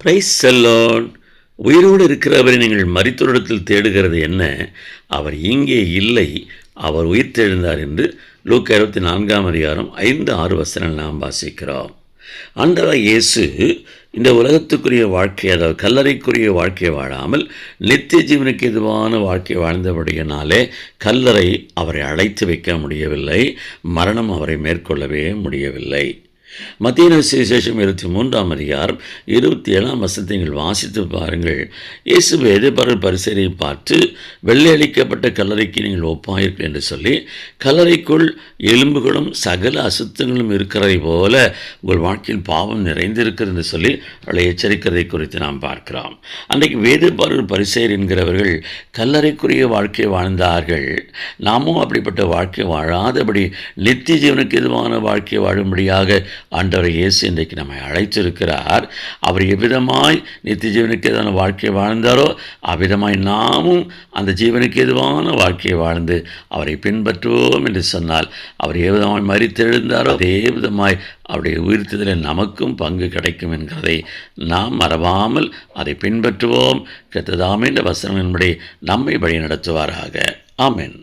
Price செல்லோன். உயிரோடு இருக்கிறவரை நீங்கள் மரித்தோரிடத்தில் தேடுகிறது என்ன? அவர் இங்கே இல்லை, அவர் உயிர்த்தெழுந்தார் என்று லூக்கா 24 5-6 நாம் வாசிக்கிறோம். ஆண்டவர் இயேசு இந்த உலகத்துக்குரிய வாழ்க்கை, அதாவது கல்லறைக்குரிய வாழ்க்கையை வாழாமல் நித்திய ஜீவனுக்கு எதுவான வாழ்க்கை வாழ்ந்தபடியினாலே கல்லறை அவரை அழைத்து வைக்க முடியவில்லை, மரணம் அவரை மேற்கொள்ளவே முடியவில்லை. மத்தேயு சுவிசேஷம் 23 நீங்கள் வாசித்து பாருங்கள். இயேசு வேதபாரர் பரிசேயரை பார்த்து, வெள்ளை அளிக்கப்பட்ட கல்லறைக்கு நீங்கள் ஒப்பாயிருங்கள் என்று சொல்லி, கல்லறைக்குள் எலும்புகளும் சகல அசுத்தங்களும் இருக்கிறதை போல உங்கள் வாழ்க்கையில் பாவம் நிறைந்திருக்கிறது என்று சொல்லி அவளை எச்சரிக்கிறதை குறித்து நாம் பார்க்கிறோம். அன்றைக்கு வேதபாரர் பரிசேயர் என்கிறவர்கள் கல்லறைக்குரிய வாழ்க்கை வாழ்ந்தார்கள். நாமும் அப்படிப்பட்ட வாழ்க்கை வாழாதபடி நித்திய ஜீவனுக்கு எதுவான வாழ்க்கை வாழும்படியாக ஆண்டவர் இயேசு இன்றைக்கு நம்மை அழைத்திருக்கிறார். அவர் எவ்விதமாய் நித்திய ஜீவனுக்கு எதுவான வாழ்க்கையை வாழ்ந்தாரோ அவ்விதமாய் நாமும் அந்த ஜீவனுக்கு எதுவான வாழ்க்கையை வாழ்ந்து அவரை பின்பற்றுவோம் என்று சொன்னால், அவர் எவ்விதமாய் மரித்தெழுந்தாரோ அதே விதமாய் அவருடைய உயிர்த்தெழுதலில் நமக்கும் பங்கு கிடைக்கும் என்கிறதை நாம் மறவாமல் அதை பின்பற்றுவோம். கர்த்தர் தாமே இந்த வசனங்களின்படி நம்மை வழி நடத்துவாராக. ஆமென்.